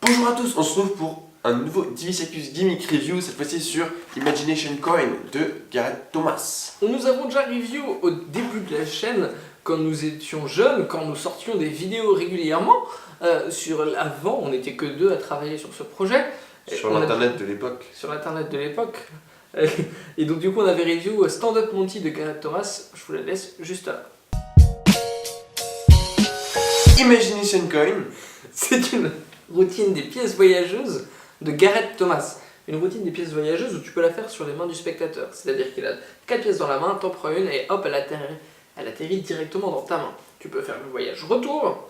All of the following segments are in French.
Bonjour à tous, on se retrouve pour un nouveau Divisacus Gimmick Review, cette fois-ci sur Imagination Coin de Gareth Thomas. Nous avons déjà review au début de la chaîne, quand nous étions jeunes, quand nous sortions des vidéos régulièrement. Sur l'avant, on n'était que deux à travailler sur ce projet. Sur l'internet de l'époque. Sur l'internet de l'époque. Et donc du coup on avait review Stand Up Monty de Gareth Thomas, je vous la laisse juste là. Imagination Coin, c'est une routine des pièces voyageuses de Gareth Thomas. Une routine des pièces voyageuses où tu peux la faire sur les mains du spectateur. C'est-à-dire qu'il a 4 pièces dans la main, t'en prends une et hop, elle atterrit directement dans ta main. Tu peux faire le voyage retour.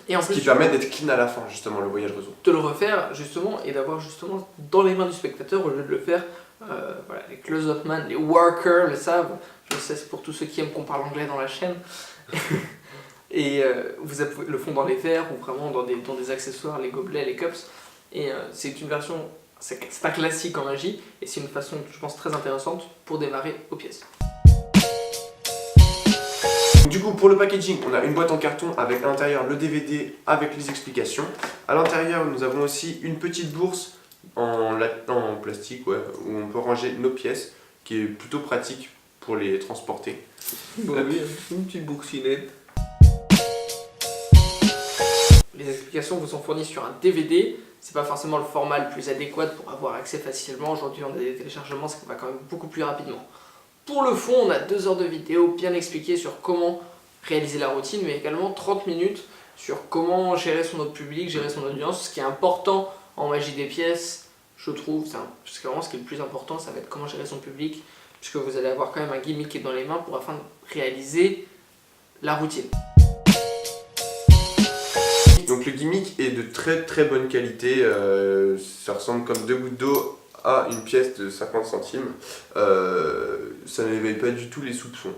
Et en ce plus, qui permet d'être clean à la fin, justement, le voyage retour. De le refaire, justement, et d'avoir justement dans les mains du spectateur, au lieu de le faire, voilà, les close-up man, les workers le savent. Je sais, c'est pour tous ceux qui aiment qu'on parle anglais dans la chaîne. Et vous le font dans les verres ou vraiment dans des accessoires, les gobelets, les cups. Et c'est une version, c'est pas classique en magie, et c'est une façon, je pense, très intéressante pour démarrer aux pièces. Du coup, pour le packaging, on a une boîte en carton avec à l'intérieur le DVD avec les explications. À l'intérieur, nous avons aussi une petite bourse en plastique, ouais, où on peut ranger nos pièces, qui est plutôt pratique pour les transporter. Bon, oui, une petite boursinette. Les explications vous sont fournies sur un DVD. C'est pas forcément le format le plus adéquat pour avoir accès facilement. Aujourd'hui, on a des téléchargements, ça va quand même beaucoup plus rapidement. Pour le fond, on a 2 heures de vidéo bien expliquées sur comment réaliser la routine, mais également 30 minutes sur comment gérer son autre public, gérer son audience. Ce qui est important en magie des pièces, je trouve, parce que vraiment ce qui est le plus important, ça va être comment gérer son public, puisque vous allez avoir quand même un gimmick qui est dans les mains afin de réaliser la routine. Donc le gimmick est de très très bonne qualité, ça ressemble comme 2 gouttes d'eau à une pièce de 50 centimes, ça n'éveille pas du tout les soupçons.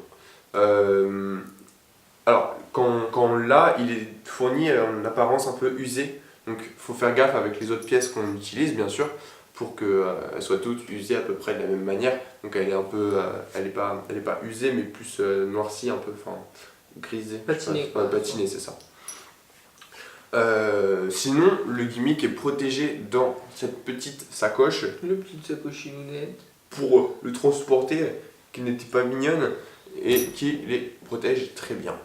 Alors quand on l'a, il est fourni en apparence un peu usé, donc il faut faire gaffe avec les autres pièces qu'on utilise bien sûr, pour qu'elles soient toutes usées à peu près de la même manière. Donc elle est un peu, elle est pas usée mais plus noircie un peu, enfin grisée. Patinée. Patinée, c'est ça. Sinon, le gimmick est protégé dans cette petite sacoche. Le petit sacochinounette. Pour le transporter, qui n'était pas mignonne et qui les protège très bien.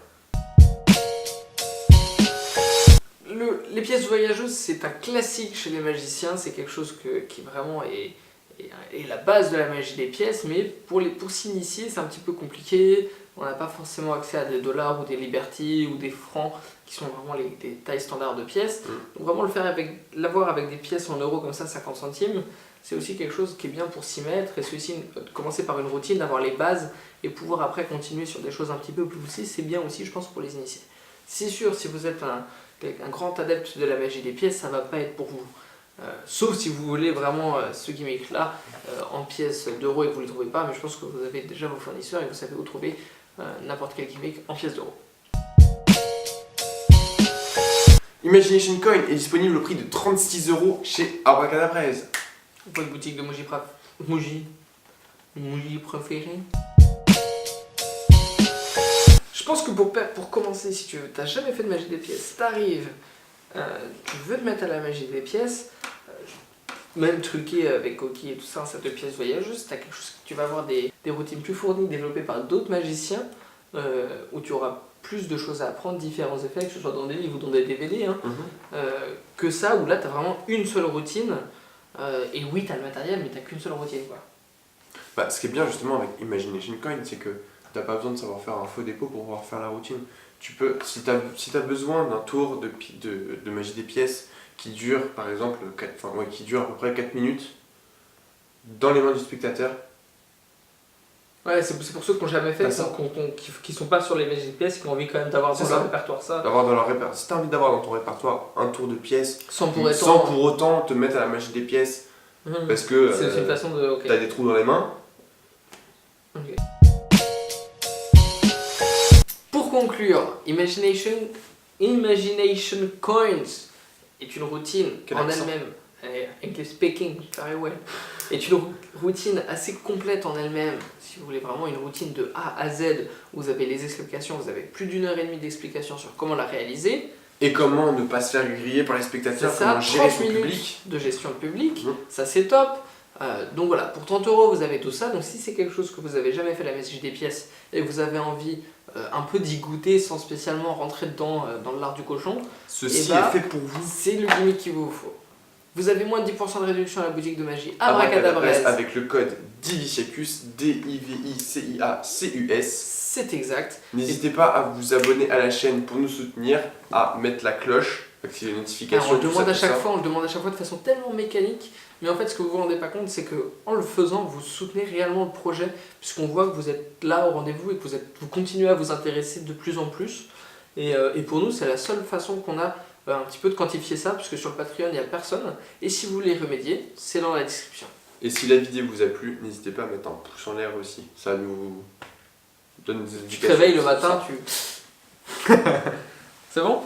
Les pièces voyageuses, c'est un classique chez les magiciens, c'est quelque chose qui vraiment est la base de la magie des pièces, mais pour s'initier, c'est un petit peu compliqué. On n'a pas forcément accès à des dollars ou des liberty ou des francs qui sont vraiment des tailles standards de pièces. Donc vraiment l'avoir avec des pièces en euros comme ça, 50 centimes, c'est aussi quelque chose qui est bien pour s'y mettre, et c'est aussi commencer par une routine, d'avoir les bases et pouvoir après continuer sur des choses un petit peu plus poussées, c'est bien aussi je pense pour les initiés. C'est sûr, si vous êtes un grand adepte de la magie des pièces, ça va pas être pour vous. Sauf si vous voulez vraiment ce gimmick là en pièces d'euros et que vous ne les trouvez pas, mais je pense que vous avez déjà vos fournisseurs et vous savez où trouver n'importe quel gimmick en pièces d'euros. Imagination Coin est disponible au prix de 36 € chez Abracadabrez. Votre boutique de Muji préférée. Je pense que pour commencer, si tu n'as jamais fait de magie des pièces, t'arrives, tu veux te mettre à la magie des pièces, même truqué avec coquilles et tout ça, cette pièce voyageuse, t'as quelque chose, tu vas avoir des routines plus fournies développées par d'autres magiciens, où tu auras plus de choses à apprendre, différents effets, que ce soit dans des livres ou dans des DVD, que ça, où là tu as vraiment une seule routine, et oui, tu as le matériel, mais tu n'as qu'une seule routine, quoi. Bah, ce qui est bien justement avec Imagination Coin, c'est que t'as pas besoin de savoir faire un faux dépôt pour pouvoir faire la routine. Tu peux, si t'as besoin d'un tour de magie des pièces qui dure par exemple qui dure à peu près 4 minutes dans les mains du spectateur. Ouais, c'est pour ceux qui n'ont jamais fait, qui sont pas sur les magies des pièces, qui ont envie quand même d'avoir dans leur répertoire ça. D'avoir dans leur répertoire. Si t'as envie d'avoir dans ton répertoire un tour de pièces sans pour autant te mettre à la magie des pièces, parce que c'est une façon de. T'as des trous dans les mains. Okay. Pour conclure, Imagination Coins est une routine en elle-même, English speaking, very well, est une routine assez complète en elle-même. Si vous voulez vraiment une routine de A à Z, vous avez les explications, vous avez plus d'1 heure et demie d'explications sur comment la réaliser. Et comment ne pas se faire griller par les spectateurs, C'est ça, comment gérer 30 son minutes public. de gestion de public, Mmh. ça c'est top. Donc voilà, pour 30 € vous avez tout ça. Donc si c'est quelque chose que vous avez jamais fait la magie des pièces et que vous avez envie un peu d'y goûter sans spécialement rentrer dedans dans l'art du cochon, Ceci Et bah, est fait pour vous. c'est le gimmick qu'il vous faut. Vous avez moins de 10% de réduction à la boutique de magie Abracadabrez Abracadabrez. avec le code DIVICIACUS, DIVICIACUS. C'est exact. N'hésitez pas à vous abonner à la chaîne pour nous soutenir, à mettre la cloche, activer les notifications. Alors, on le tout demande ça, à tout chaque ça. fois, on le demande à chaque fois de façon tellement mécanique. Mais en fait, ce que vous vous rendez pas compte, c'est que en le faisant, vous soutenez réellement le projet, puisqu'on voit que vous êtes là au rendez-vous et que vous continuez à vous intéresser de plus en plus. Et pour nous, c'est la seule façon qu'on a un petit peu de quantifier ça, puisque sur le Patreon, il n'y a personne. Et si vous voulez y remédier, c'est dans la description. Et si la vidéo vous a plu, n'hésitez pas à mettre un pouce en l'air aussi. Ça nous donne des Tu te indications. réveilles le matin, tu... C'est bon ?